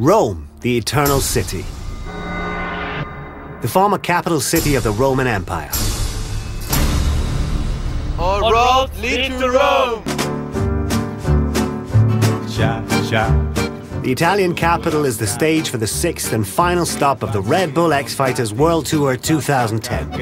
Rome, the Eternal City. The former capital city of the Roman Empire. All roads lead to Rome! The Italian capital is the stage for the sixth and final stop of the Red.Bull.X.Fighters World Tour 2010.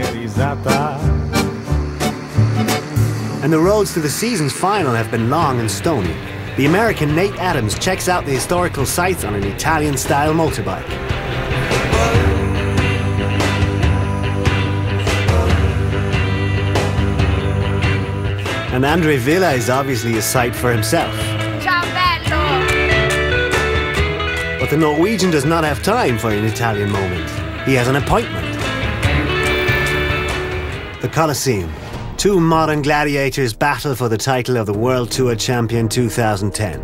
And the roads to the season's final have been long and stony. The American Nate Adams checks out the historical sites on an Italian-style motorbike. And Andre Villa is obviously a sight for himself. But the Norwegian does not have time for an Italian moment. He has an appointment. The Colosseum. Two modern gladiators battle for the title of the World Tour Champion 2010.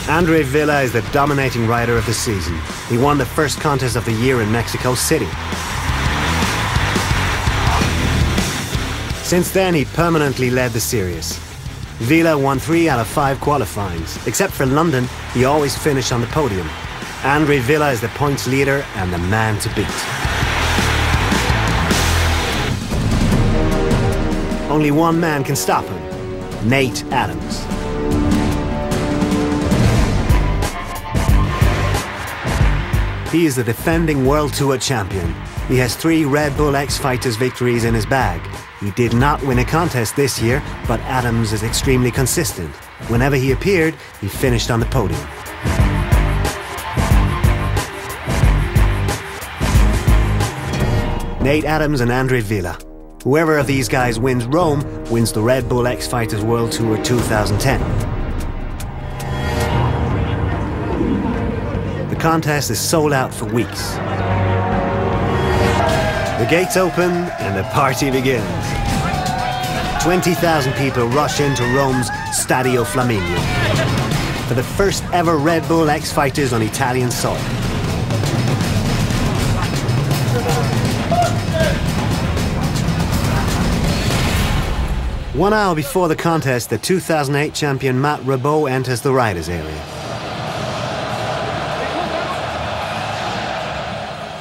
Andre Villa is the dominating rider of the season. He won the first contest of the year in Mexico City. Since then, he permanently led the series. Villa won 3 out of 5 qualifyings. Except for London, he always finished on the podium. Andre Villa is the points leader and the man to beat. Only one man can stop him, Nate Adams. He is the defending World Tour champion. He has 3 Red.Bull.X.Fighters victories in his bag. He did not win a contest this year, but Adams is extremely consistent. Whenever he appeared, he finished on the podium. Nate Adams and Andre Villa. Whoever of these guys wins Rome wins the Red.Bull.X.Fighters World Tour 2010. The contest is sold out for weeks. The gates open and the party begins. 20,000 people rush into Rome's Stadio Flaminio for the first ever Red.Bull.X.Fighters on Italian soil. One hour before the contest, the 2008 champion Matt Rabot enters the riders' area.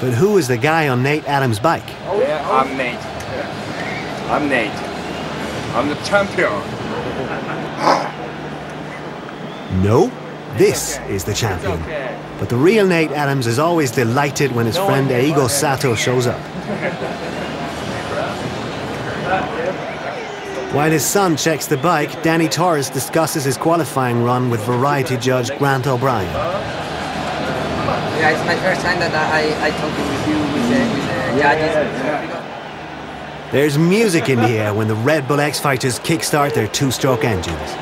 But who is the guy on Nate Adams' bike? Yeah, I'm Nate. I'm Nate. I'm the champion. No, this is the champion. But the real Nate Adams is always delighted when his friend Eigo Sato shows up. While his son checks the bike, Danny Torres discusses his qualifying run with variety judge Grant O'Brien. Yeah, it's my first time that I talk with you, with the judges. There's music in the air when the Red.Bull.X.Fighters kickstart their 2-stroke engines.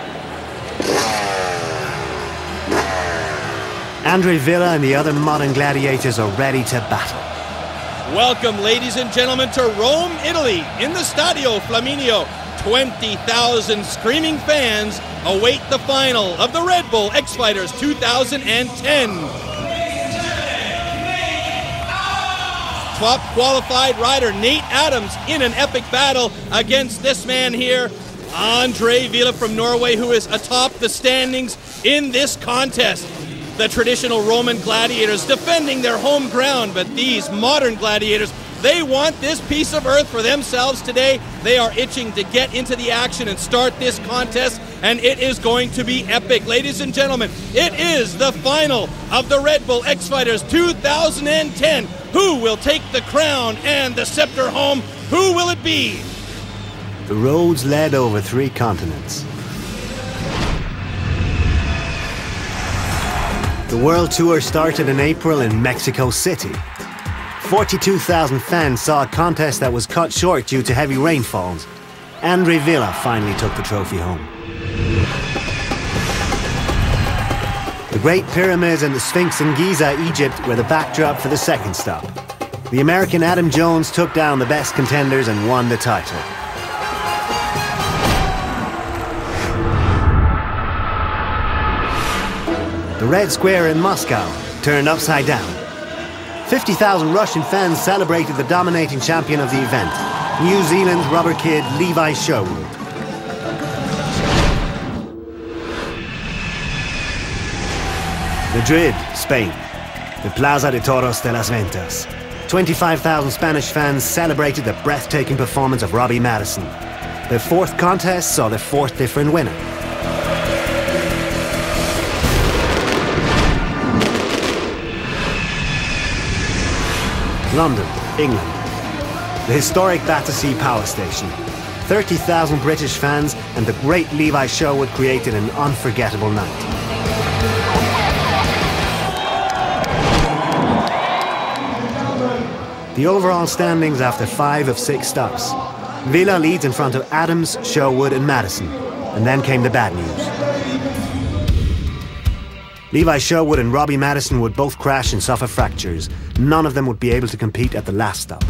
Andre Villa and the other modern gladiators are ready to battle. Welcome, ladies and gentlemen, to Rome, Italy, in the Stadio Flaminio. 20,000 screaming fans await the final of the Red.Bull.X.Fighters 2010. Top qualified rider Nate Adams in an epic battle against this man here, Andre Villa from Norway, who is atop the standings in this contest. The traditional Roman gladiators defending their home ground, but these modern gladiators, they want this piece of earth for themselves today. They are itching to get into the action and start this contest, and it is going to be epic. Ladies and gentlemen, it is the final of the Red.Bull.X.Fighters 2010. Who will take the crown and the scepter home? Who will it be? The roads led over 3 continents. The World Tour started in April in Mexico City. 42,000 fans saw a contest that was cut short due to heavy rainfalls. Andre Villa finally took the trophy home. The Great Pyramids and the Sphinx in Giza, Egypt, were the backdrop for the second stop. The American Adam Jones took down the best contenders and won the title. The Red Square in Moscow turned upside down. 50,000 Russian fans celebrated the dominating champion of the event, New Zealand's rubber kid Levi Sherwood. Madrid, Spain. The Plaza de Toros de las Ventas. 25,000 Spanish fans celebrated the breathtaking performance of Robbie Madison. The fourth contest saw the fourth different winner. London, England. The historic Battersea Power Station. 30,000 British fans and the great Levi Sherwood created an unforgettable night. The overall standings after 5 of 6 stops. Villa leads in front of Adams, Sherwood and Madison. And then came the bad news. Levi Sherwood and Robbie Madison would both crash and suffer fractures. None of them would be able to compete at the last stop.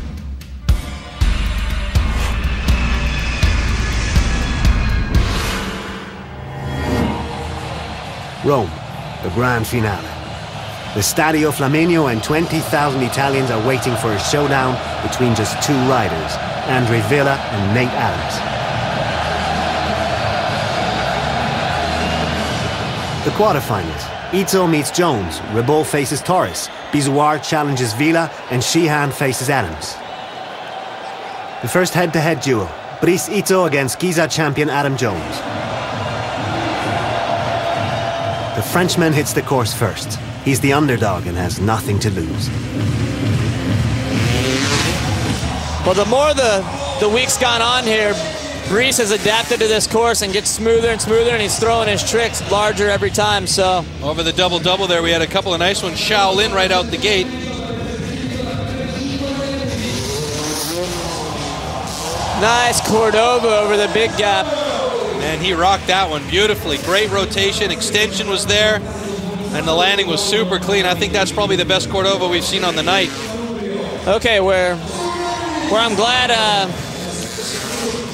Rome, the grand finale. The Stadio Flaminio and 20,000 Italians are waiting for a showdown between just 2 riders, Andre Villa and Nate Adams. The quarterfinals. Izzo meets Jones, Red.Bull faces Torres, Bizouard challenges Villa, and Sheehan faces Adams. The first head-to-head duel, Brice Izzo against Giza champion Adam Jones. The Frenchman hits the course first. He's the underdog and has nothing to lose. Well, the more the week's gone on here, Brice has adapted to this course and gets smoother and smoother, and he's throwing his tricks larger every time, so. Over the double-double there, we had a couple of nice ones. Shaolin right out the gate. Nice Cordova over the big gap. And he rocked that one beautifully. Great rotation, extension was there, and the landing was super clean. I think that's probably the best Cordova we've seen on the night. Okay, where I'm glad,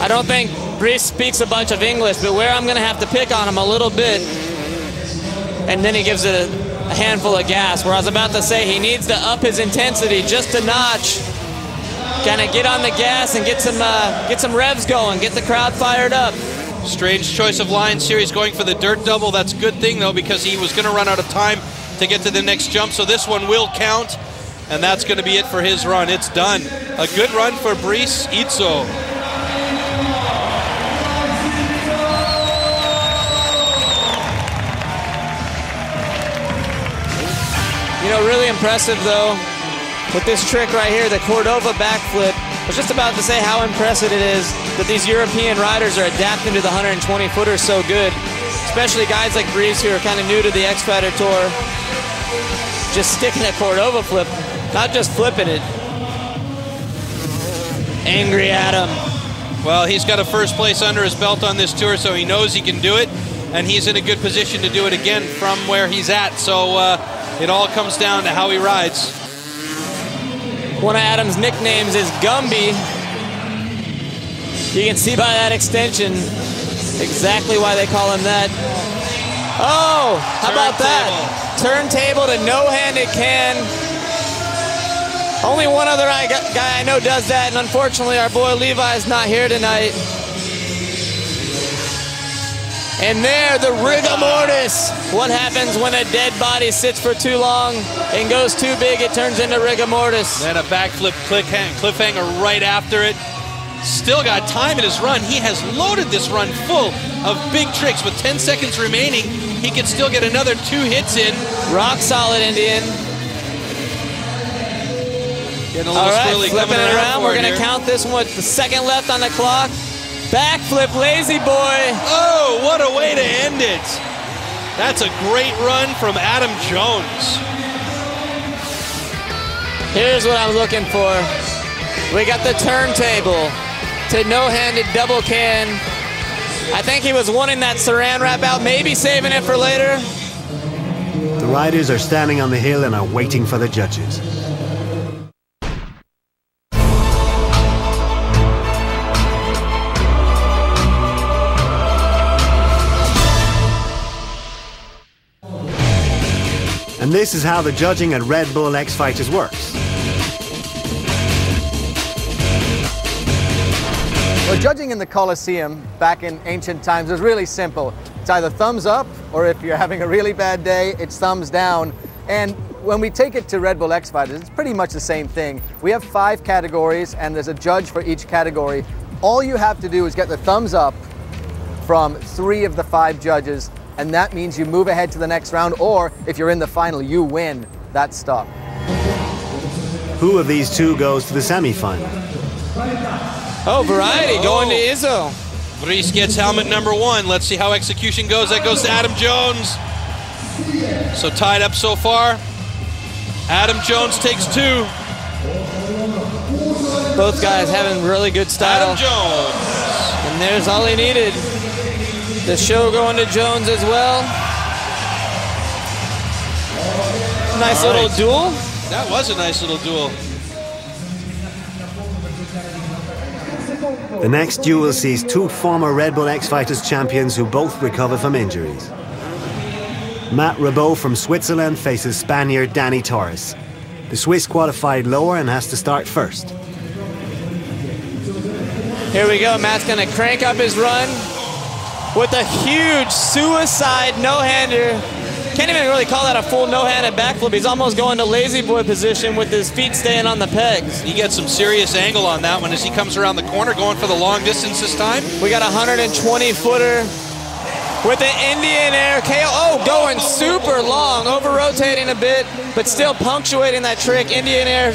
I don't think Brice speaks a bunch of English, but where I'm going to have to pick on him a little bit, and then he gives it a handful of gas, where I was about to say he needs to up his intensity just a notch, kind of get on the gas and get some revs going, get the crowd fired up. Strange choice of lines here. He's going for the dirt double. That's a good thing, though, because he was going to run out of time to get to the next jump, so this one will count, and that's going to be it for his run. It's done. A good run for Brice Izzo. You know, really impressive, though, with this trick right here, the Cordova backflip. I was just about to say how impressive it is that these European riders are adapting to the 120-footer so good, especially guys like Brice who are kind of new to the X-Fighter Tour. Just sticking a Cordova flip, not just flipping it. Angry Adam. Well, he's got a first place under his belt on this tour, so he knows he can do it, and he's in a good position to do it again from where he's at. So it all comes down to how he rides. One of Adam's nicknames is Gumby. You can see by that extension exactly why they call him that. Oh, how about that? Turntable to no-handed can. Only one other guy I know does that, and unfortunately our boy Levi is not here tonight. And there, the rigor mortis. What happens when a dead body sits for too long and goes too big? It turns into rigor mortis. Then a backflip cliffhanger right after it. Still got time in his run. He has loaded this run full of big tricks. With 10 seconds remaining, he can still get another 2 hits in. Rock solid, Indian. Getting a little squirrely, flipping it around. We're going to count this one with the second left on the clock. Backflip, lazy boy. Oh, what a way to end it. That's a great run from Adam Jones. Here's what I'm looking for. We got the turntable to no-handed double can. I think he was wanting that saran wrap out, maybe saving it for later. The riders are standing on the hill and are waiting for the judges. And this is how the judging at Red.Bull.X Fighters works. Well, judging in the Colosseum back in ancient times was really simple. It's either thumbs up, or if you're having a really bad day, it's thumbs down. And when we take it to Red Bull X Fighters, it's pretty much the same thing. We have 5 categories, and there's a judge for each category. All you have to do is get the thumbs up from 3 of the 5 judges, and that means you move ahead to the next round, or if you're in the final, you win that stop. Who of these 2 goes to the semi-final? Oh, Variety going to Izzo. Reese gets helmet number 1. Let's see how execution goes. That goes to Adam Jones. So tied up so far. Adam Jones takes 2. Both guys having really good style. Adam Jones. And there's all he needed. The show going to Jones as well. Nice little duel. That was a nice little duel. The next duel sees 2 former Red Bull X Fighters champions who both recover from injuries. Matt Ribot from Switzerland faces Spaniard Danny Torres. The Swiss qualified lower and has to start first. Here we go. Matt's going to crank up his run with a huge suicide no-hander. Can't even really call that a full no-handed backflip. He's almost going to lazy boy position with his feet staying on the pegs. He gets some serious angle on that one as he comes around the corner, going for the long distance this time. We got a 120-footer with an Indian air KO. Oh, going super long, over-rotating a bit, but still punctuating that trick. Indian air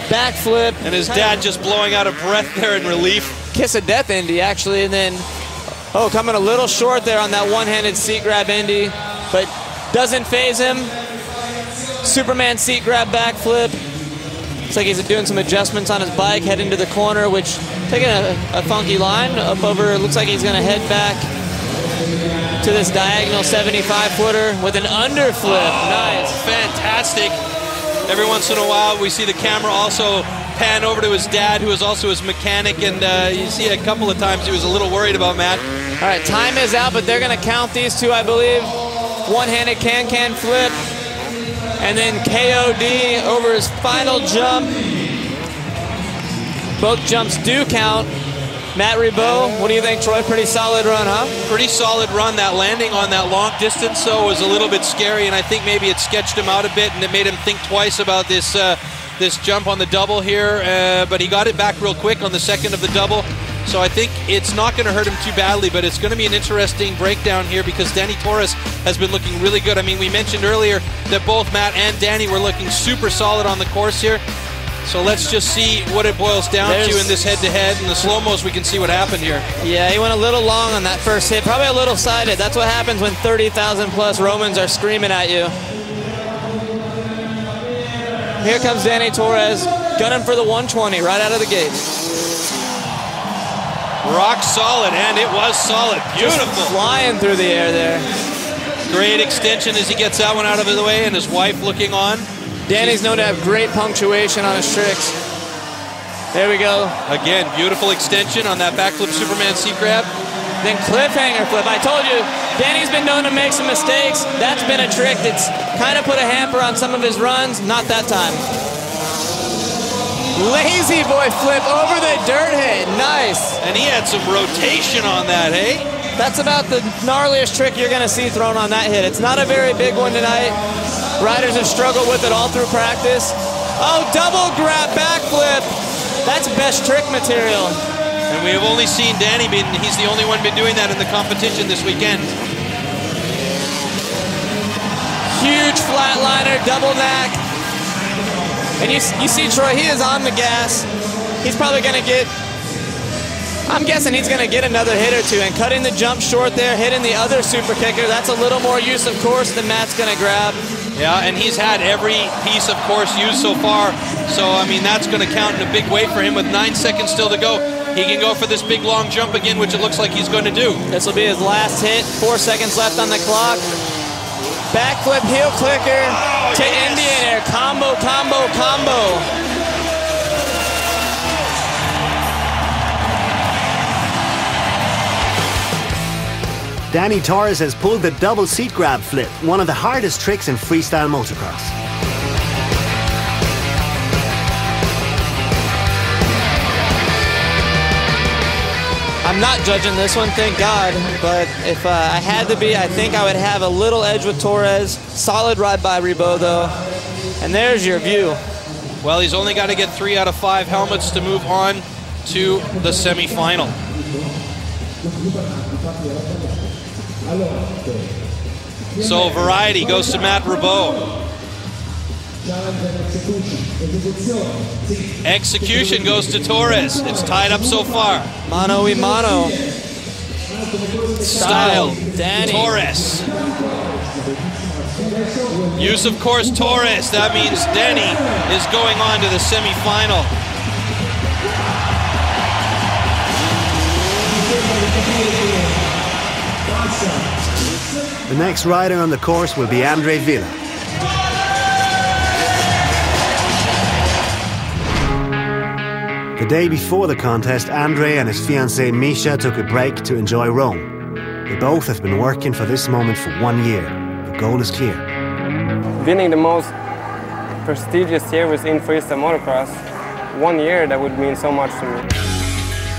backflip. And his dad just blowing out of breath there in relief. Kiss of death Indy, actually, and then, oh, coming a little short there on that one-handed seat grab Indy, but doesn't phase him. Superman seat grab backflip. Looks like he's doing some adjustments on his bike, heading to the corner, which taking a funky line up over. Looks like he's going to head back to this diagonal 75-footer with an underflip. Oh, nice. Fantastic. Every once in a while, we see the camera also pan over to his dad, who is also his mechanic, and you see a couple of times he was a little worried about Matt. All right, time is out, but they're going to count these 2, I believe. One-handed can-can flip, and then KOD over his final jump. Both jumps do count. Matt Ribot, what do you think, Troy? Pretty solid run, huh? Pretty solid run. That landing on that long distance, though, was a little bit scary, and I think maybe it sketched him out a bit, and it made him think twice about this this jump on the double here, but he got it back real quick on the second of the double. So I think it's not going to hurt him too badly, but it's going to be an interesting breakdown here because Danny Torres has been looking really good. I mean, we mentioned earlier that both Matt and Danny were looking super solid on the course here. So let's just see what it boils down to in this head-to-head. In the slow-mos, we can see what happened here. Yeah, he went a little long on that first hit, probably a little sided. That's what happens when 30,000-plus Romans are screaming at you. Here comes Danny Torres, gunning for the 120 right out of the gate. Rock solid, and it was solid. Beautiful. Just flying through the air there. Great extension as he gets that one out of the way, and his wife looking on. Danny's known to have great punctuation on his tricks. There we go. Again, beautiful extension on that backflip Superman seat grab. Then cliffhanger flip. I told you, Danny's been known to make some mistakes. That's been a trick that's kind of put a hamper on some of his runs. Not that time. Lazy boy flip over the dirt hit. Nice. And he had some rotation on that, hey? That's about the gnarliest trick you're going to see thrown on that hit. It's not a very big one tonight. Riders have struggled with it all through practice. Oh, double grab backflip. That's best trick material. And we have only seen Danny, he's the only one been doing that in the competition this weekend. Huge flatliner, double knack. And you see Troy, he is on the gas. He's probably going to get, I'm guessing he's going to get another hit or two, and cutting the jump short there, hitting the other super kicker, that's a little more use of course than Matt's going to grab. Yeah, and he's had every piece of course used so far, so I mean that's going to count in a big way for him with 9 seconds still to go. He can go for this big long jump again, which it looks like he's going to do. This will be his last hit, 4 seconds left on the clock. Backflip heel clicker to Indian air, combo, combo, combo. Danny Torres has pulled the double seat grab flip, one of the hardest tricks in freestyle motocross. I'm not judging this one, thank God, but if I had to be, I think I would have a little edge with Torres. Solid ride by Ribot, though. And there's your view. Well, he's only got to get 3 out of 5 helmets to move on to the semifinal. So variety goes to Matt Ribot. Execution goes to Torres. It's tied up so far. Mano y mano. Style, Danny. Torres. Use, of course, Torres. That means Denny is going on to the semifinal. The next rider on the course will be Andre Villa. The day before the contest, Andre and his fiancée Misha took a break to enjoy Rome. They both have been working for this moment for 1 year. The goal is clear. Winning the most prestigious series in freestyle motocross, 1 year, that would mean so much to me.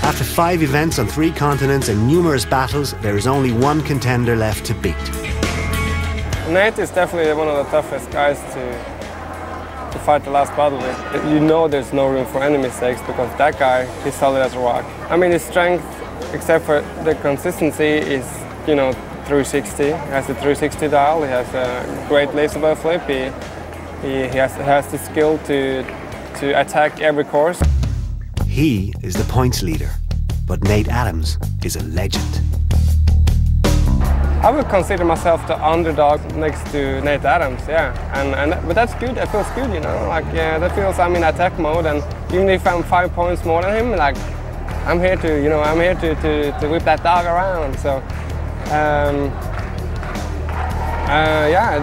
After 5 events on 3 continents and numerous battles, there is only one contender left to beat. Nate is definitely one of the toughest guys to fight the last battle with. You know there's no room for any mistakes because that guy is solid as a rock. I mean, his strength, except for the consistency, is, you know, 360. He has the 360 dial, he has a great laser flip, he has the skill to attack every course. He is the points leader, but Nate Adams is a legend. I would consider myself the underdog next to Nate Adams, yeah. But that's good, that feels good, you know. Like, yeah, that feels I'm in attack mode, and even if I'm 5 points more than him, like, I'm here to, you know, I'm here to whip that dog around. So, yeah,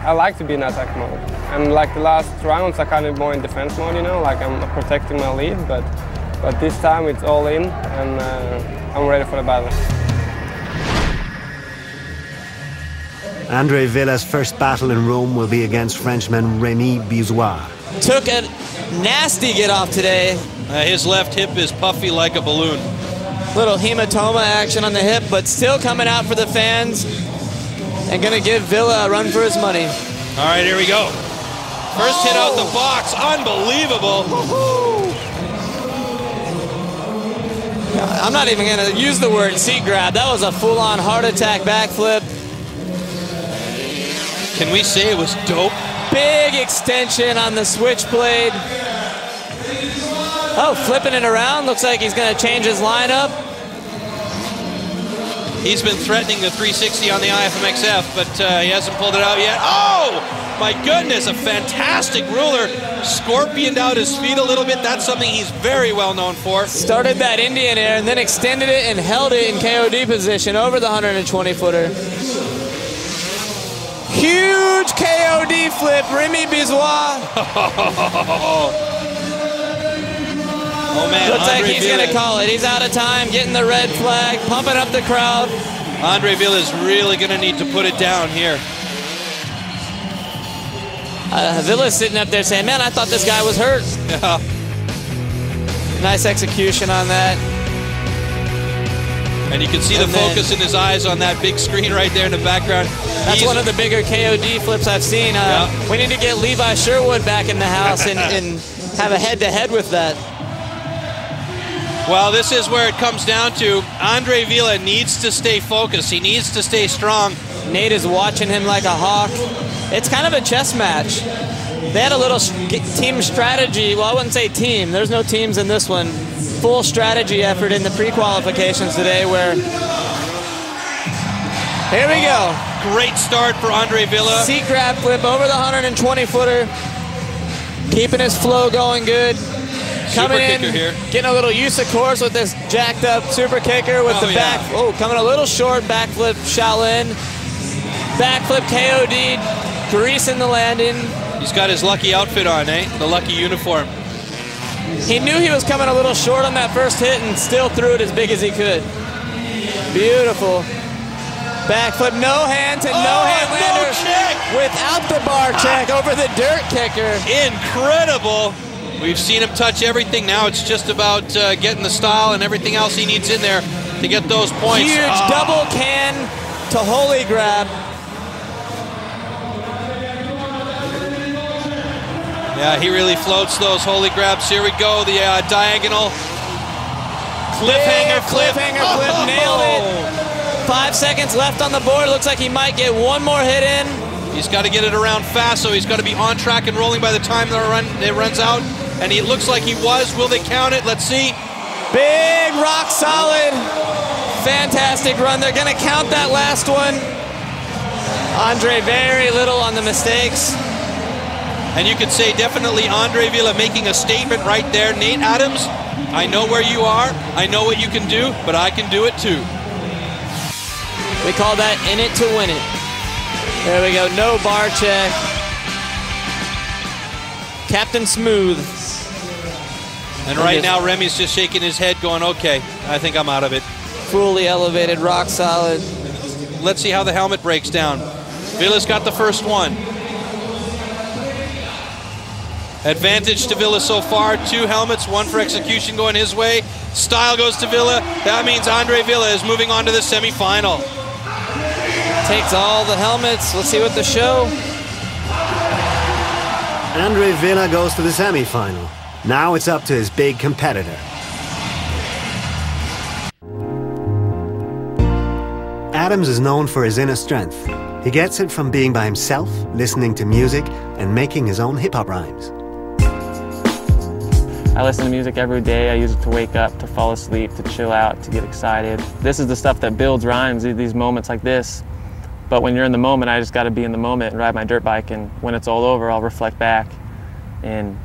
I like to be in attack mode. And like the last rounds, I kind of more in defense mode, you know, like I'm protecting my lead, but this time it's all in, and I'm ready for the battle. Andre Villa's first battle in Rome will be against Frenchman Rémi Bizois. Took a nasty get off today. His left hip is puffy like a balloon. Little hematoma action on the hip, but still coming out for the fans and gonna give Villa a run for his money. All right, here we go. First hit out the box, unbelievable. I'm not even gonna use the word seat grab. That was a full-on heart attack backflip. Can we say it was dope? Big extension on the switchblade. Oh, flipping it around. Looks like he's gonna change his lineup. He's been threatening the 360 on the IFMXF, but he hasn't pulled it out yet. Oh, my goodness, a fantastic ruler. Scorpioned out his feet a little bit. That's something he's very well known for. Started that Indian air and then extended it and held it in KOD position over the 120-footer. Huge KOD flip, Rémi Bizois. Oh man, looks Andre like he's Villa. gonna call it. He's out of time, getting the red flag, pumping up the crowd. Andre Villa is really gonna need to put it down here. Villa's sitting up there saying, man, I thought this guy was hurt. Yeah. Nice execution on that. And you can see the focus in his eyes on that big screen right there in the background. That's one of the bigger KOD flips I've seen. We need to get Levi Sherwood back in the house and have a head-to-head with that. Well, this is where it comes down to. Andre Villa needs to stay focused. He needs to stay strong. Nate is watching him like a hawk. It's kind of a chess match. They had a little team strategy. Well, I wouldn't say team. There's no teams in this one. Full strategy effort in the pre-qualifications today where... Here we go. Great start for Andre Villa. Seat grab flip over the 120-footer. Keeping his flow going good. Coming in, here. Getting a little use of course with this jacked up super kicker with the back. Oh, coming a little short, backflip Shaolin. Backflip KOD, greasing the landing. He's got his lucky outfit on, eh? The lucky uniform. He knew he was coming a little short on that first hit and still threw it as big as he could. Beautiful. Backflip, no hand to no hand lander. No check. Without the bar check over the dirt kicker. Incredible. We've seen him touch everything. Now it's just about getting the style and everything else he needs in there to get those points. Huge double can to holy grab. Yeah, he really floats those holy grabs. Here we go, the diagonal cliffhanger clip. Nailed it. 5 seconds left on the board. Looks like he might get one more hit in. He's got to get it around fast, so he's got to be on track and rolling by the time it runs out. And he looks like he was. Will they count it? Let's see. Big, rock solid, fantastic run. They're going to count that last one. Andre very little on the mistakes. And you could say definitely Andre Villa making a statement right there. Nate Adams, I know where you are. I know what you can do, but I can do it too. We call that in it to win it. There we go, no bar check. Captain Smooth. And right now, Remy's just shaking his head going, okay, I think I'm out of it. Fully elevated, rock solid. Let's see how the helmet breaks down. Villa's got the first one. Advantage to Villa so far. 2 helmets, 1 for execution going his way. Style goes to Villa. That means Andre Villa is moving on to the semifinal. Takes all the helmets. Let's see what the show. Andre Villa goes to the semi-final. Now it's up to his big competitor. Adams is known for his inner strength. He gets it from being by himself, listening to music, and making his own hip-hop rhymes. I listen to music every day. I use it to wake up, to fall asleep, to chill out, to get excited. This is the stuff that builds rhymes, these moments like this. But when you're in the moment, I just got to be in the moment and ride my dirt bike. And when it's all over, I'll reflect back. And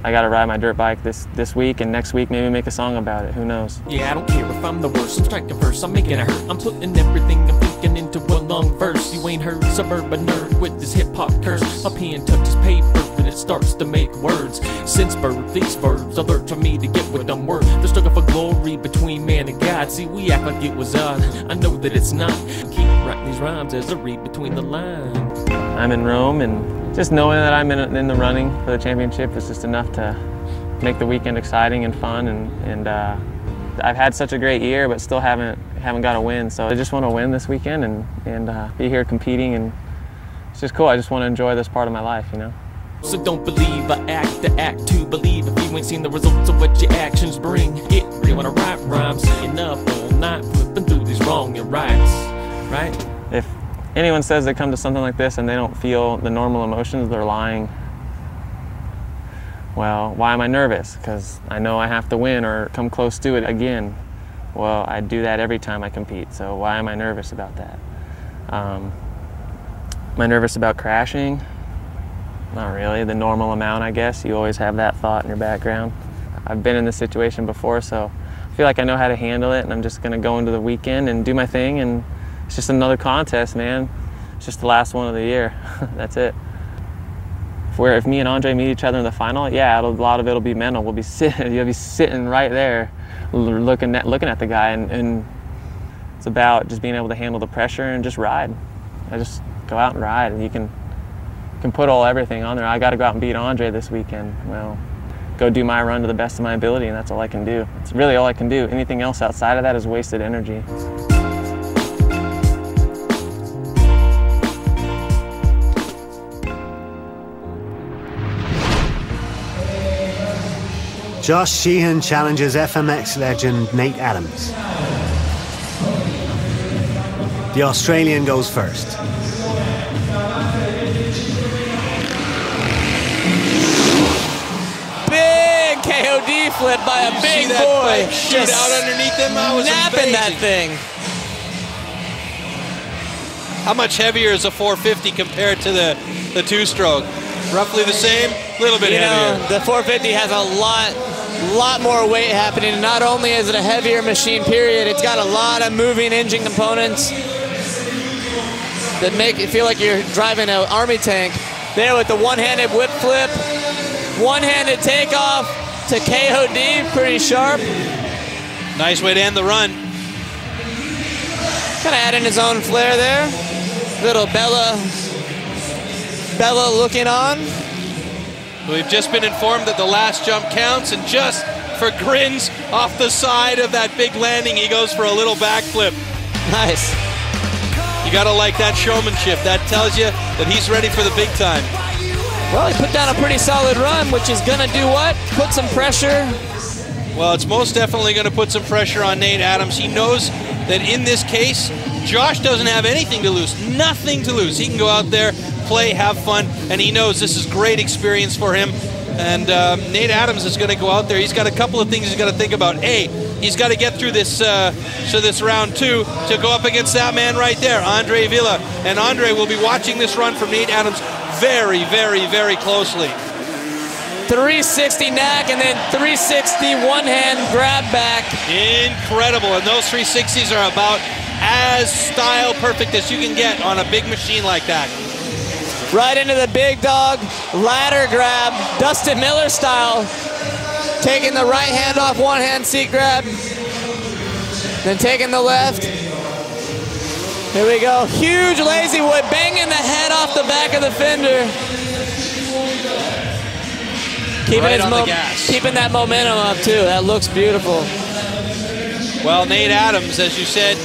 I got to ride my dirt bike this week, and next week maybe make a song about it. Who knows? Yeah, I don't care if I'm the worst. I'm striking first. I'm making it hurt. I'm putting everything I'm thinking into a long verse. You ain't heard suburban nerd with this hip-hop curse. My pen touches paper and it starts to make words. Since birth, these verbs alert for me to get what I'm worth. The struggle for glory between man and God. See, we act like it was odd. I know that it's not. Keep writing these rhymes as I read between the lines. I'm in Rome, and just knowing that I'm in the running for the championship is just enough to make the weekend exciting and fun. And I've had such a great year, but still haven't got a win. So I just want to win this weekend and be here competing, and it's just cool. I just want to enjoy this part of my life, you know. So don't believe I act to act to believe. If you ain't seen the results of what your actions bring, get real when I write rhymes, sitting up all night, flipping through these wrong and rights, right? If anyone says they come to something like this and they don't feel the normal emotions, they're lying. Well, why am I nervous? Because I know I have to win or come close to it again. Well, I do that every time I compete, so why am I nervous about that? Am I nervous about crashing? Not really, the normal amount, I guess. You always have that thought in your background. I've been in this situation before, so I feel like I know how to handle it, and I'm just gonna go into the weekend and do my thing, and it's just another contest, man. It's just the last one of the year. That's it. If me and Andre meet each other in the final, yeah, a lot of it'll be mental. You'll be sitting right there, looking at the guy, and it's about just being able to handle the pressure and just ride. I just go out and ride, and you can put everything on there. I got to go out and beat Andre this weekend. Well, go do my run to the best of my ability, and that's all I can do. It's really all I can do. Anything else outside of that is wasted energy. Josh Sheehan challenges FMX legend Nate Adams. The Australian goes first. Big KOD flip by a big boy. Shoot out underneath him. I was napping that thing. How much heavier is a 450 compared to the two-stroke? Roughly the same, a little bit heavier. The 450 has a lot more weight happening. Not only is it a heavier machine, period, it's got a lot of moving engine components that make it feel like you're driving an army tank. There with the one-handed whip flip, one-handed takeoff to KOD, pretty sharp. Nice way to end the run. Kind of adding his own flair there. Little Bella looking on. We've just been informed that the last jump counts, and just for grins off the side of that big landing, he goes for a little backflip. Nice. You gotta like that showmanship. That tells you that he's ready for the big time. Well, he put down a pretty solid run, which is gonna do what? Put some pressure. Well, it's most definitely gonna put some pressure on Nate Adams. He knows that in this case, Josh doesn't have anything to lose, nothing to lose. He can go out there, play, have fun, and he knows this is great experience for him. And Nate Adams is going to go out there. He's got a couple of things he's got to think about. A, he's got to get through this this round 2 to go up against that man right there, Andre Villa. And Andre will be watching this run from Nate Adams very, very, very closely. 360 knack and then 360 one-hand grab back. Incredible, and those 360s are about as style perfect as you can get on a big machine like that. Right into the big dog, ladder grab, Dustin Miller style. Taking the right hand off one-hand seat grab, then taking the left. Here we go, huge lazy wood, banging the head off the back of the fender. Keeping, right on the gas. Keeping that momentum up too, that looks beautiful. Well, Nate Adams, as you said,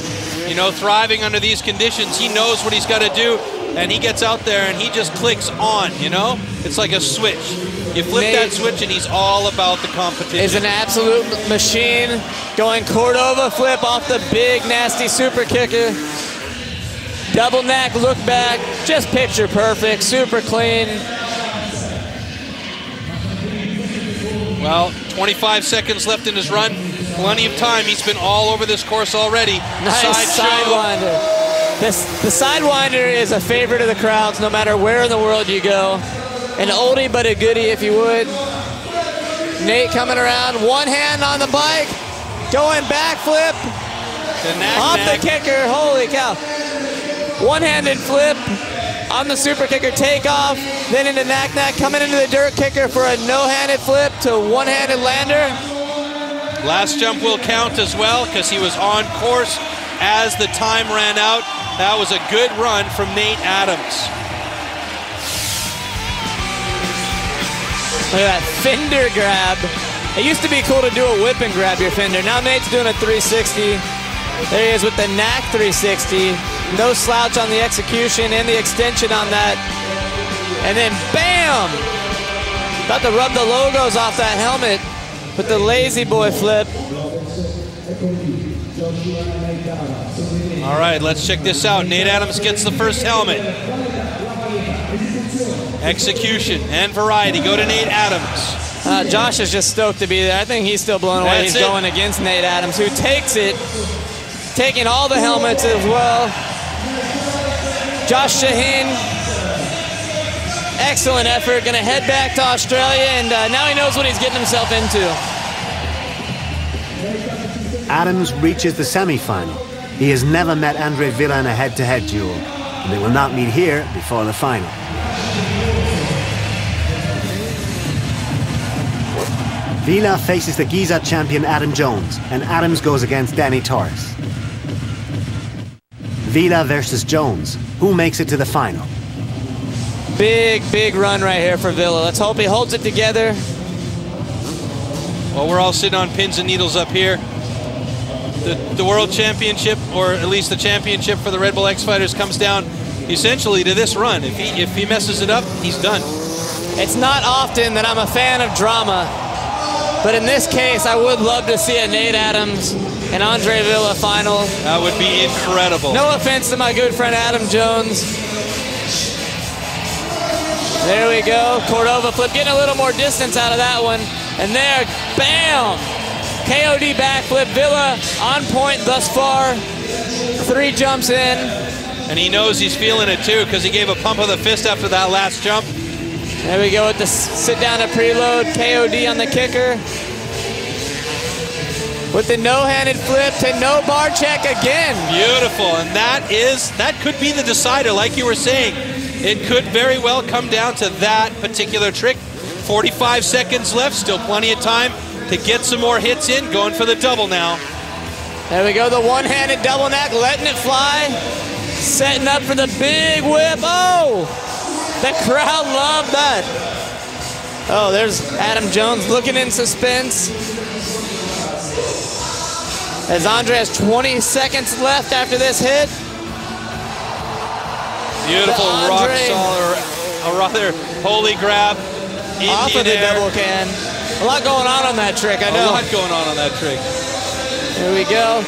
you know, thriving under these conditions, he knows what he's got to do, and he gets out there and he just clicks on, you know? It's like a switch. You flip Nate that switch and he's all about the competition. Is an absolute machine, going Cordova flip off the big, nasty super kicker. Double knack, look back, just picture perfect, super clean. Well, 25 seconds left in his run. Plenty of time. He's been all over this course already. Nice sidewinder. The sidewinder is a favorite of the crowds no matter where in the world you go. An oldie but a goodie, if you would. Nate coming around, one hand on the bike, going backflip. Off the kicker, holy cow. One-handed flip on the super kicker takeoff, then into knack-knack, coming into the dirt kicker for a no-handed flip to one-handed lander. Last jump will count as well because he was on course as the time ran out. That was a good run from Nate Adams. Look at that fender grab. It used to be cool to do a whip and grab your fender. Now Nate's doing a 360. There he is with the knack 360. No slouch on the execution and the extension on that. And then bam! About to rub the logos off that helmet with the lazy boy flip. All right, let's check this out. Nate Adams gets the first helmet. Execution and variety go to Nate Adams. Josh is just stoked to be there. I think he's still blown away. He's going against Nate Adams, who takes it, taking all the helmets as well. Josh Shaheen, excellent effort. Going to head back to Australia, and now he knows what he's getting himself into. Adams reaches the semi-final. He has never met Andre Villa in a head-to-head duel, and they will not meet here before the final. Villa faces the Giza champion Adam Jones, and Adams goes against Danny Torres. Villa versus Jones. Who makes it to the final? Big, big run right here for Villa. Let's hope he holds it together. Well, we're all sitting on pins and needles up here. The World Championship, or at least the championship for the Red Bull X Fighters, comes down essentially to this run. If he messes it up, he's done. It's not often that I'm a fan of drama, but in this case, I would love to see a Nate Adams and Andre Villa final. That would be incredible. No offense to my good friend Adam Jones. There we go, Cordova flip, getting a little more distance out of that one. And there, bam! KOD backflip, Villa on point thus far. 3 jumps in. And he knows he's feeling it too, because he gave a pump of the fist after that last jump. There we go with the sit down to preload, KOD on the kicker. With the no-handed flip to no bar check again. Beautiful, and that could be the decider, like you were saying. It could very well come down to that particular trick. 45 seconds left, still plenty of time to get some more hits in, going for the double now. There we go, the one-handed double knack, letting it fly. Setting up for the big whip, oh! The crowd loved that. Oh, there's Adam Jones looking in suspense. As Andre has 20 seconds left after this hit. Beautiful rock solid, a rather holy grab. Off of the double can. A lot going on that trick, I know. A lot going on that trick. Here we go.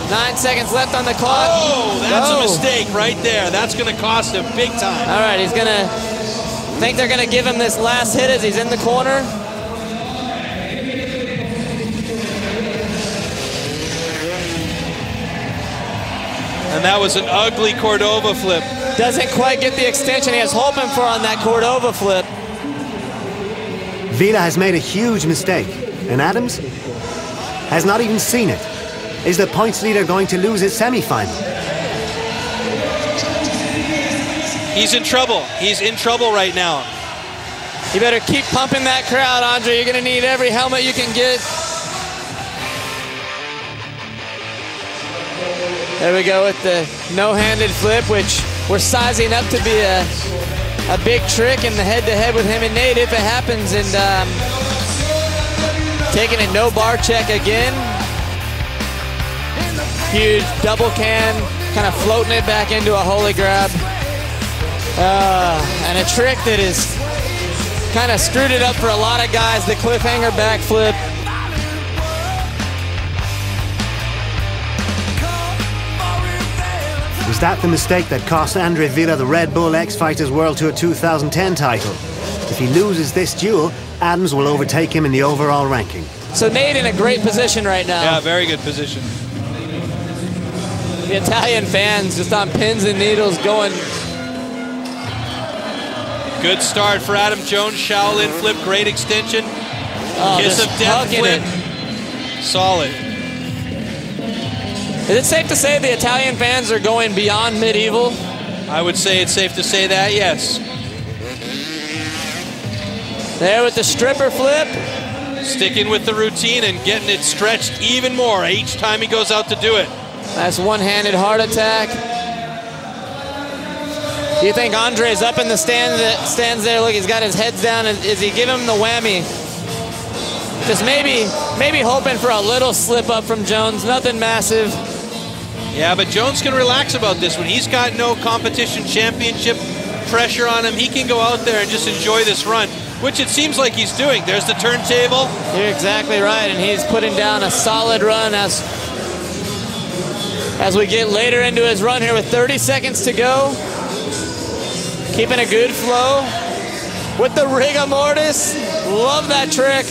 9 seconds left on the clock. Oh, that's a mistake right there. That's going to cost him big time. All right, he's going to, I think they're going to give him this last hit as he's in the corner. And that was an ugly Cordova flip. Doesn't quite get the extension he was hoping for on that Cordova flip. Vila has made a huge mistake, and Adams has not even seen it. Is the points leader going to lose his semi-final? He's in trouble. He's in trouble right now. You better keep pumping that crowd, Andre. You're going to need every helmet you can get. There we go with the no-handed flip, which we're sizing up to be a big trick in the head-to-head with him and Nate if it happens. And taking a no bar check again. Huge double can, kind of floating it back into a holy grab. And a trick that is kind of screwed it up for a lot of guys, the cliffhanger backflip. Was that the mistake that cost Andre Vila the Red Bull.X.Fighters World Tour 2010 title? If he loses this duel, Adams will overtake him in the overall ranking. So Nate in a great position right now. Yeah, very good position. The Italian fans just on pins and needles going. Good start for Adam Jones. Shaolin flip, great extension. Kiss of death flip. Solid. Is it safe to say the Italian fans are going beyond medieval? I would say it's safe to say that, yes. There with the stripper flip. Sticking with the routine and getting it stretched even more each time he goes out to do it. Nice one-handed heart attack. Do you think Andre's up in the stands there? Look, he's got his head down. Is he giving him the whammy? Just maybe hoping for a little slip up from Jones. Nothing massive. Yeah, but Jones can relax about this one. He's got no competition championship pressure on him. He can go out there and just enjoy this run, which it seems like he's doing. There's the turntable. You're exactly right, and he's putting down a solid run as we get later into his run here with 30 seconds to go. Keeping a good flow with the rigor mortis. Love that trick.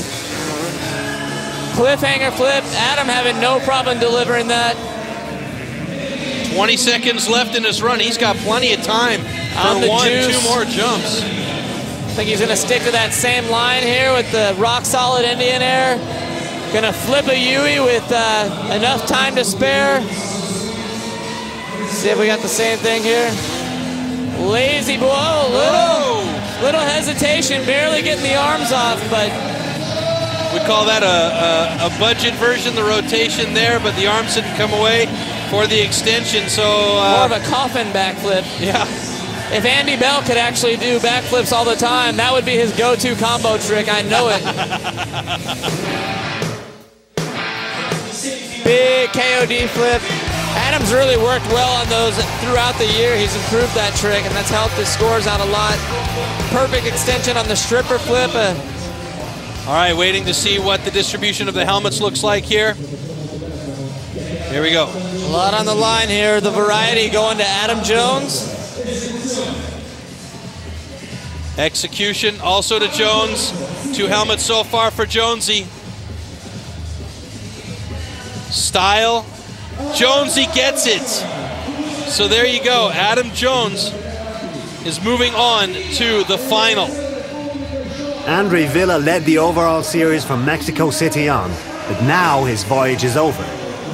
Cliffhanger flip. Adam having no problem delivering that. 20 seconds left in his run. He's got plenty of time for two more jumps. I think he's going to stick to that same line here with the rock solid Indian air. Going to flip a Yui with enough time to spare. See if we got the same thing here. Lazy boy. Oh, little hesitation, barely getting the arms off, but we call that a budget version, the rotation there, but the arms didn't come away for the extension, so more of a coffin backflip. Yeah. If Andy Bell could actually do backflips all the time, that would be his go-to combo trick. I know it. Big KOD flip. Adams really worked well on those throughout the year. He's improved that trick, and that's helped his scores out a lot. Perfect extension on the stripper flip. All right, waiting to see what the distribution of the helmets looks like here. Here we go. A lot on the line here. The variety going to Adam Jones. Execution also to Jones. 2 helmets so far for Jonesy. Style. Jonesy gets it. So there you go. Adam Jones is moving on to the final. Andre Vila led the overall series from Mexico City on, but now his voyage is over.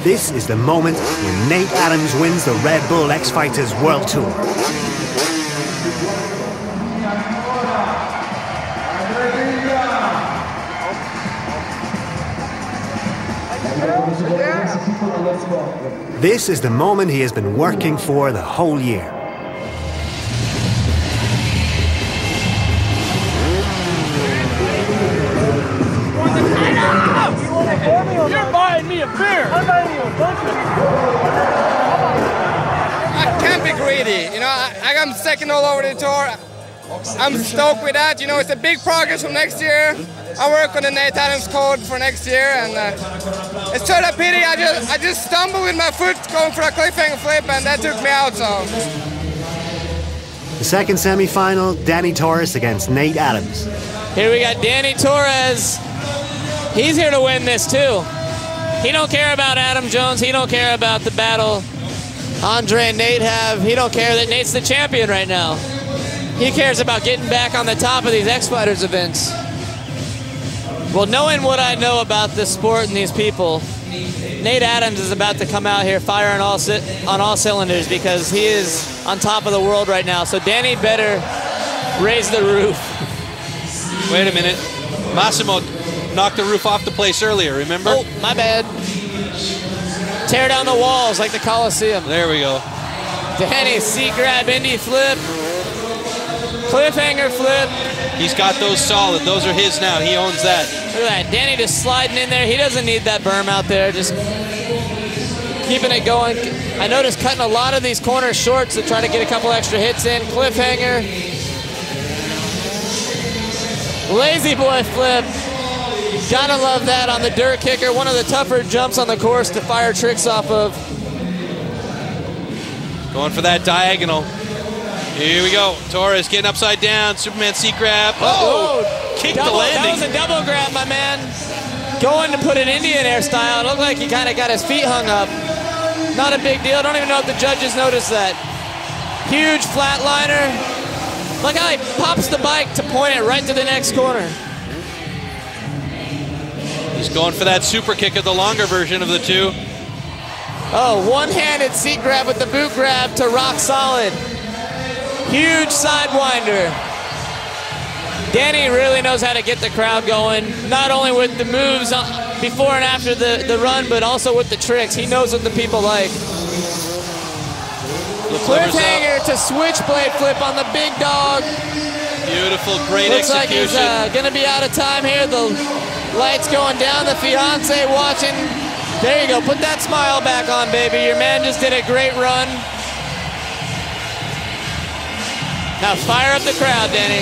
This is the moment when Nate Adams wins the Red Bull.X.Fighters World Tour. This is the moment he has been working for the whole year. You're buying me a beer. I'm buying you a bunch of I can't be greedy. You know, I got second all over the tour. I'm stoked with that. You know, it's a big progress from next year. I work on the Nate Adams code for next year, and it's sort of a pity. I just stumbled with my foot going for a cliffhanger flip, and that took me out. So. The second semi-final, Danny Torres against Nate Adams. Here we got Danny Torres. He's here to win this too. He don't care about Adam Jones. He don't care about the battle Andre and Nate have. He don't care that Nate's the champion right now. He cares about getting back on the top of these X-Fighters events. Well, knowing what I know about this sport and these people, Nate Adams is about to come out here firing on all cylinders because he is on top of the world right now. So Danny better raise the roof. Wait a minute. Massimo knocked the roof off the place earlier, remember? Oh, my bad. Tear down the walls like the Coliseum. There we go. Danny, seat grab, Indy flip. Cliffhanger flip. He's got those solid. Those are his now. He owns that. Look at that. Danny just sliding in there. He doesn't need that berm out there. Just keeping it going. I noticed cutting a lot of these corners short to try to get a couple extra hits in. Cliffhanger. Lazy boy flip. Gotta love that on the dirt kicker. One of the tougher jumps on the course to fire tricks off of. Going for that diagonal. Here we go. Torres getting upside down. Superman seat grab. Oh! Kicked the landing. That was a double grab, my man. Going to put an Indian air style. It looked like he kind of got his feet hung up. Not a big deal. I don't even know if the judges noticed that. Huge flatliner. Look how he pops the bike to point it right to the next corner. He's going for that super kick of the longer version of the two. Oh, one-handed seat grab with the boot grab to rock solid. Huge sidewinder. Danny really knows how to get the crowd going, not only with the moves before and after the run, but also with the tricks. He knows what the people like. Cliffhanger to switchblade flip on the big dog. Beautiful, great Looks execution. like he's going to be out of time here. The lights going down. The fiance watching. There you go. Put that smile back on, baby. Your man just did a great run. Now fire up the crowd, Danny.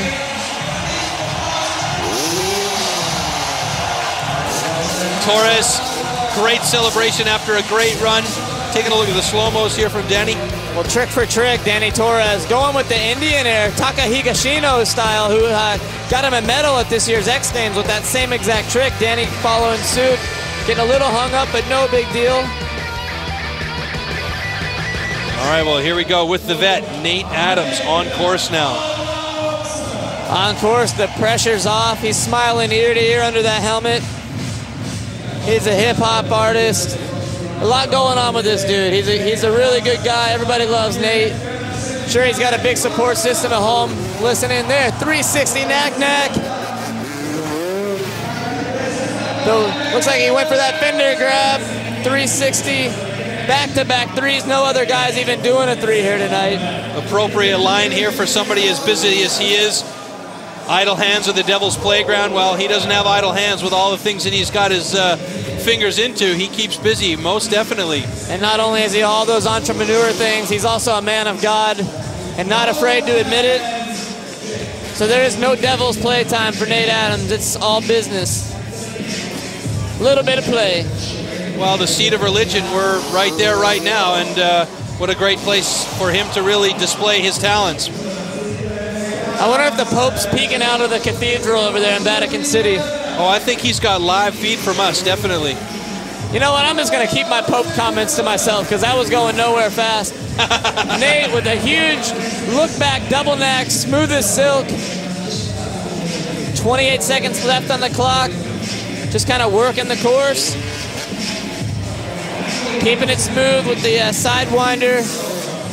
Torres, great celebration after a great run. Taking a look at the slow-mos here from Danny. Well, trick for trick, Danny Torres going with the Indian air, Taka Higashino style, who got him a medal at this year's X Games with that same exact trick. Danny following suit, getting a little hung up, but no big deal. All right, well, here we go with the vet, Nate Adams, on course now. On course, the pressure's off. He's smiling ear to ear under that helmet. He's a hip-hop artist. A lot going on with this dude. He's a really good guy. Everybody loves Nate. Sure, he's got a big support system at home. Listening there, 360 knack-knack. So, looks like he went for that fender grab, 360. Back-to-back threes. No other guys even doing a three here tonight. Appropriate line here for somebody as busy as he is. Idle hands are the devil's playground. Well, he doesn't have idle hands with all the things that he's got his fingers into. He keeps busy, most definitely. And not only is he all those entrepreneur things, he's also a man of God and not afraid to admit it. So there is no devil's playtime for Nate Adams. It's all business. A little bit of play. Well, the seat of religion, we're right there right now, and what a great place for him to really display his talents. I wonder if the Pope's peeking out of the cathedral over there in Vatican City. Oh, I think he's got live feed from us, definitely. You know what? I'm just going to keep my Pope comments to myself because that was going nowhere fast. Nate with a huge look-back double knack, smooth as silk. 28 seconds left on the clock. Just kind of working the course. Keeping it smooth with the sidewinder.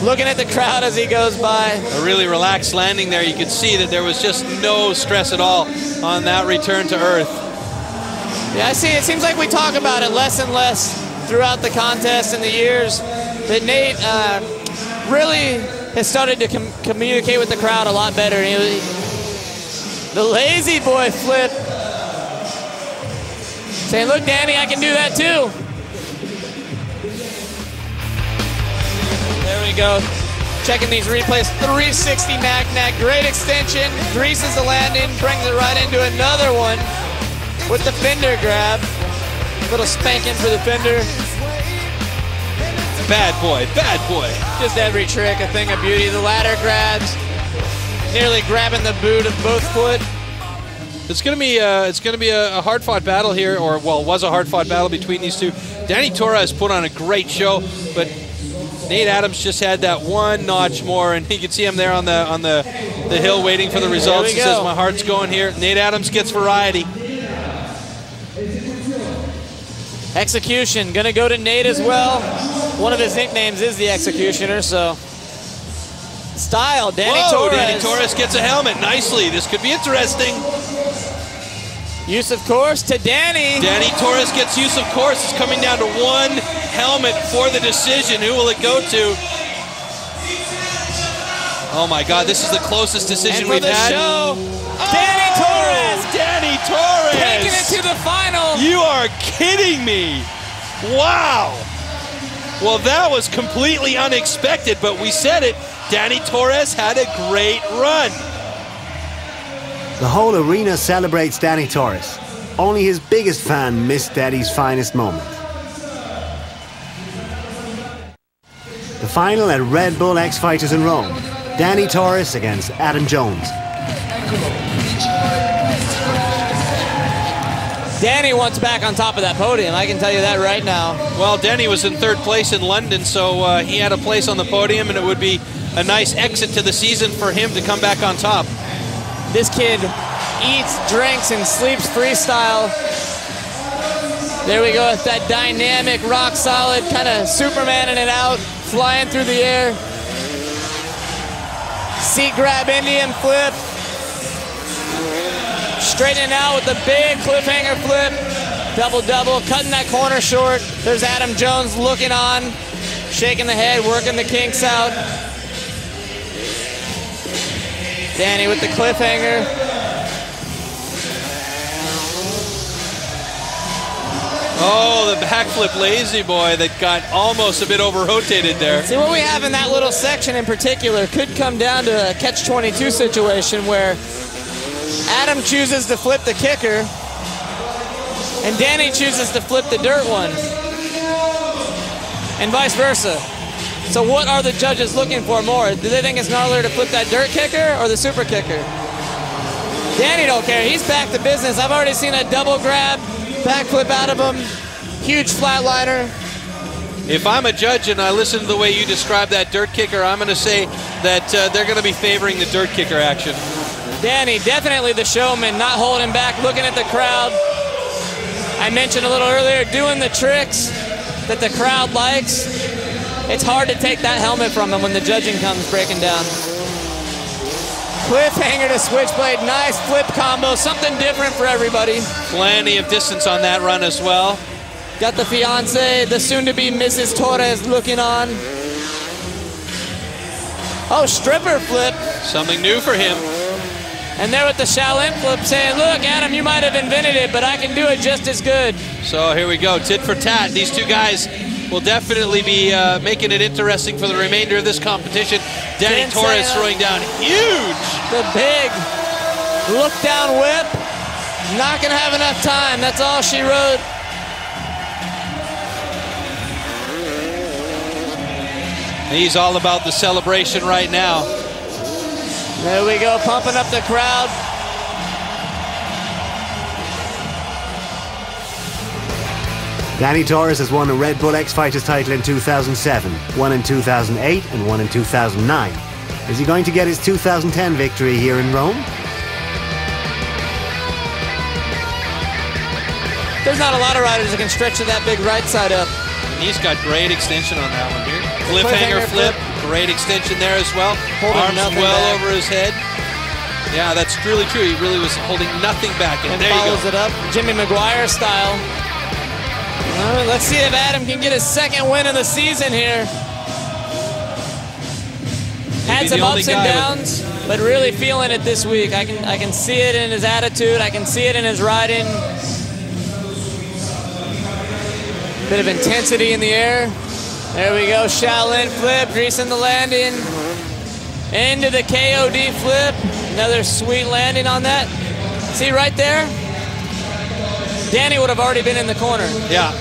Looking at the crowd as he goes by. A really relaxed landing there. You could see that there was just no stress at all on that return to earth. Yeah, I see. It seems like we talk about it less and less throughout the contest and the years. But Nate really has started to communicate with the crowd a lot better. The lazy boy flip. Saying, look, Danny, I can do that too. There we go. Checking these replays. 360 knack. Great extension. Greases the landing. Brings it right into another one with the fender grab. Little spanking for the fender. Bad boy. Just every trick, a thing of beauty. The ladder grabs. Nearly grabbing the boot of both foot. It's gonna be a hard-fought battle here, or well, was a hard-fought battle between these two. Danny Torres put on a great show, but Nate Adams just had that one notch more, and you can see him there on the hill waiting for the results. He says, "My heart's going here." Nate Adams gets variety. Execution gonna go to Nate as well. One of his nicknames is the Executioner, so. Style, Danny Torres. Danny Torres gets a helmet nicely. This could be interesting. Use of course to Danny. Danny Torres gets use of course. It's coming down to one helmet for the decision. Who will it go to? Oh my God, this is the closest decision we've had. Show, Danny Torres! Danny Torres! Taking it to the final! You are kidding me! Wow! Well, that was completely unexpected, but we said it. Danny Torres had a great run. The whole arena celebrates Danny Torres. Only his biggest fan missed Daddy's finest moment. The final at Red.Bull.X.Fighters in Rome. Danny Torres against Adam Jones. Danny wants back on top of that podium, I can tell you that right now. Well, Danny was in third place in London, so he had a place on the podium, and it would be a nice exit to the season for him to come back on top. This kid eats, drinks, and sleeps freestyle. There we go with that dynamic, rock solid, kind of Supermaning it out, flying through the air. Seat grab Indian flip. Straightening out with the big cliffhanger flip. Double, cutting that corner short. There's Adam Jones looking on, shaking the head, working the kinks out. Danny with the cliffhanger. Oh, the backflip lazy boy that got almost a bit over-rotated there. See, what we have in that little section in particular could come down to a catch-22 situation where Adam chooses to flip the kicker and Danny chooses to flip the dirt one, and vice versa. So what are the judges looking for more? Do they think it's gnarlier to flip that dirt kicker or the super kicker? Danny don't care. He's back to business. I've already seen a double grab, backflip out of him, huge flatliner. If I'm a judge and I listen to the way you describe that dirt kicker, I'm going to say that they're going to be favoring the dirt kicker action. Danny, definitely the showman, not holding back, looking at the crowd. I mentioned a little earlier, doing the tricks that the crowd likes. It's hard to take that helmet from him when the judging comes breaking down. Cliffhanger to switchblade, nice flip combo, something different for everybody. Plenty of distance on that run as well. Got the fiance, the soon-to-be Mrs. Torres looking on. Oh, stripper flip. Something new for him. And there with the Shaolin flip saying, look, Adam, you might have invented it, but I can do it just as good. So here we go, tit for tat. These two guys will definitely be making it interesting for the remainder of this competition. Danny Torres throwing down huge. The big look down whip. Not gonna have enough time. That's all she wrote. He's all about the celebration right now. There we go, pumping up the crowd. Danny Torres has won a Red.Bull.X.Fighters title in 2007, one in 2008, and one in 2009. Is he going to get his 2010 victory here in Rome? There's not a lot of riders that can stretch to that big right side up. He's got great extension on that one here. Cliffhanger flip, great extension there as well. Arms well over his head. Yeah, that's really true. He really was holding nothing back. And there you go. Follows it up, Jimmy Maguire style. All right, let's see if Adam can get his second win of the season here. Had some ups and downs, but really feeling it this week. I can see it in his attitude. I can see it in his riding. Bit of intensity in the air. There we go, Shaolin flip, greasing the landing. Into the KOD flip. Another sweet landing on that. See right there? Danny would have already been in the corner. Yeah.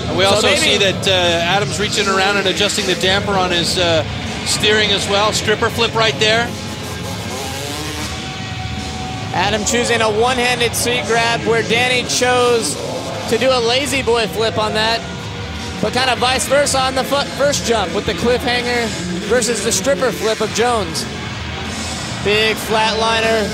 And we also see that Adam's reaching around and adjusting the damper on his steering as well. Stripper flip right there. Adam choosing a one-handed seat grab where Danny chose to do a lazy boy flip on that, but kind of vice versa on the first jump with the cliffhanger versus the stripper flip of Jones. Big flatliner.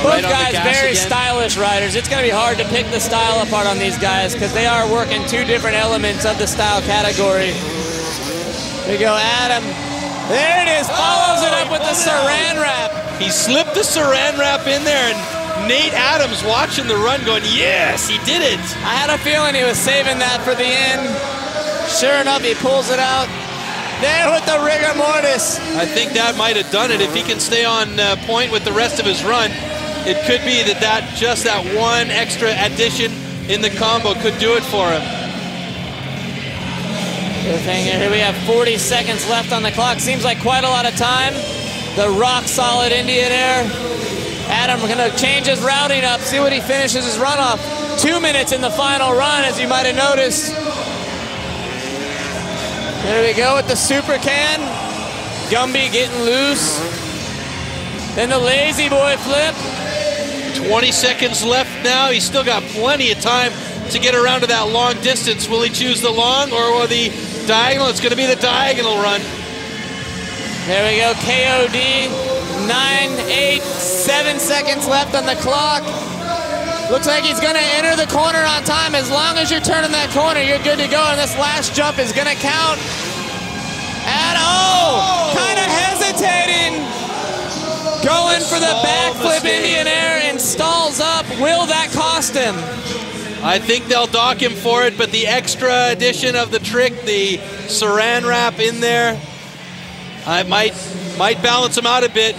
Both guys very stylish riders. It's going to be hard to pick the style apart on these guys because they are working two different elements of the style category. There you go, Adam. There it is, follows it up with the saran wrap. He slipped the saran wrap in there, and Nate Adams watching the run going, yes, he did it. I had a feeling he was saving that for the end. Sure enough, he pulls it out. There with the rigor mortis. I think that might have done it. If he can stay on point with the rest of his run, it could be that just that one extra addition in the combo could do it for him. Here we have 40 seconds left on the clock. Seems like quite a lot of time. The rock solid Indian Air. Adam gonna change his routing up, see what he finishes his run off. 2 minutes in the final run, as you might have noticed. There we go with the super can. Gumby getting loose. Then the lazy boy flip. 20 seconds left now. He's still got plenty of time to get around to that long distance. Will he choose the long or will the diagonal? It's going to be the diagonal run. There we go, KOD. 9, 8, 7 seconds left on the clock. Looks like he's going to enter the corner on time. As long as you're turning that corner, you're good to go. And this last jump is going to count. And kind of hesitating. Going for the backflip Indian Air and stalls up. Will that cost him? I think they'll dock him for it, but the extra addition of the trick, the saran wrap in there, I might balance him out a bit.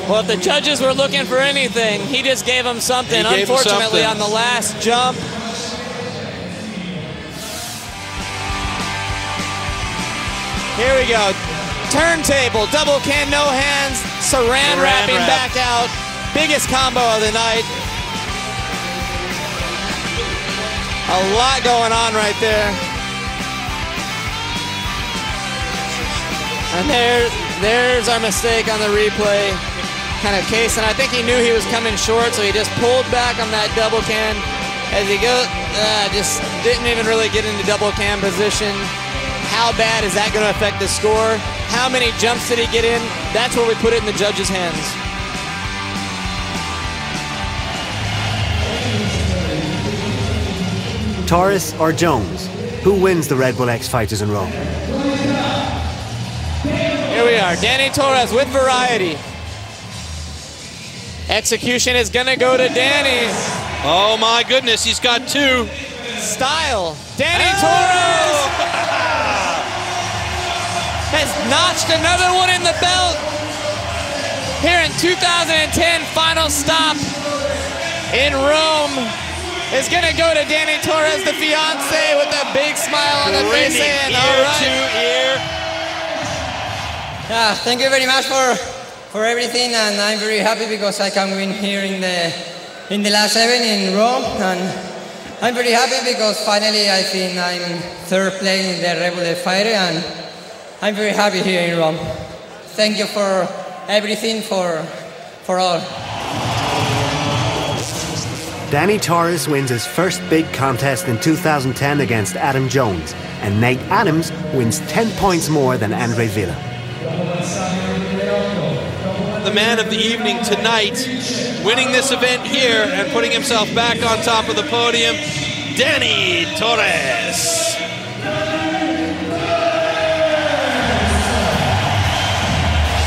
Well, if the judges were looking for anything, he just gave them something. Unfortunately, on the last jump. Here we go. Turntable, double can, no hands, saran wrapping back out. Biggest combo of the night. A lot going on right there. And there's our mistake on the replay. Kind of case, and I think he knew he was coming short, so he just pulled back on that double can. As he goes, just didn't even really get into double can position. How bad is that going to affect the score? How many jumps did he get in? That's where we put it in the judges' hands. Torres or Jones? Who wins the Red.Bull.X Fighters in Rome? Here we are, Danny Torres with variety. Execution is gonna go to Danny. Oh my goodness, he's got two. Style, Danny Torres has notched another one in the belt. Here in 2010, final stop in Rome is gonna go to Danny Torres, the fiance, with a big smile on the face saying, all right. Yeah, thank you very much for everything, and I'm very happy because I can win here in the last 7 in Rome, and I'm very happy because finally I think I'm third place in the Red.Bull.X Fighter, and I'm very happy here in Rome. Thank you for everything, for all. Danny Torres wins his first big contest in 2010 against Adam Jones, and Nate Adams wins 10 points more than Andre Villa. The man of the evening tonight, winning this event here and putting himself back on top of the podium, Danny Torres.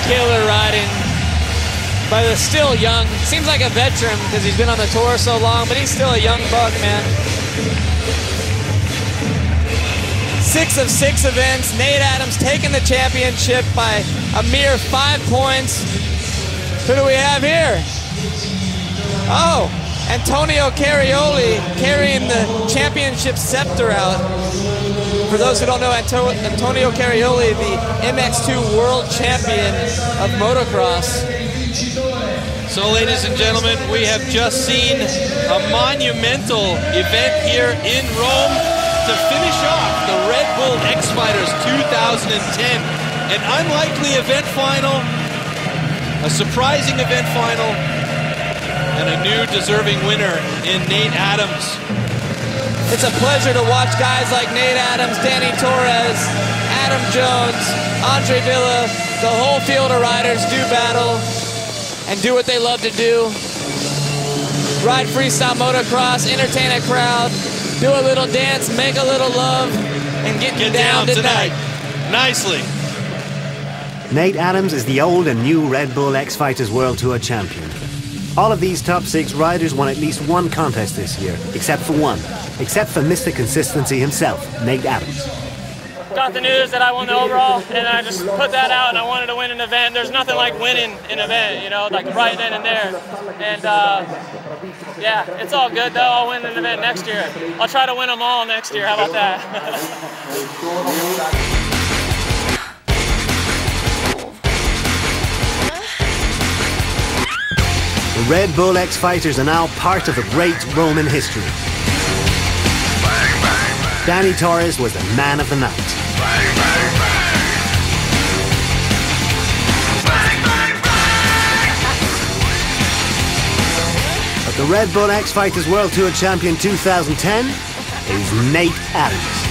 Killer riding by the still young, seems like a veteran because he's been on the tour so long, but he's still a young buck, man. 6 of 6 events. Nate Adams taking the championship by a mere 5 points. Who do we have here? Oh, Antonio Carioli carrying the championship scepter out. For those who don't know, Antonio Carioli, the MX2 world champion of motocross. So, ladies and gentlemen, we have just seen a monumental event here in Rome to finish off the Red.Bull.X.Fighters 2010. An unlikely event final, a surprising event final, and a new deserving winner in Nate Adams. It's a pleasure to watch guys like Nate Adams, Danny Torres, Adam Jones, Andre Villa, the whole field of riders do battle and do what they love to do. Ride freestyle motocross, entertain a crowd, do a little dance, make a little love, and get down tonight. Nicely. Nate Adams is the old and new Red.Bull.X.Fighters World Tour champion. All of these top 6 riders won at least one contest this year, except for one. Except for Mr. Consistency himself, Nate Adams. Got the news that I won the overall, and I just put that out, and I wanted to win an event. There's nothing like winning an event, you know, like right then and there. And yeah, it's all good though. I'll win an event next year. I'll try to win them all next year. How about that? The Red.Bull.X.Fighters are now part of a great Roman history. Danny Torres was the man of the night. But the Red.Bull.X.Fighters World Tour Champion 2010 is Nate Adams.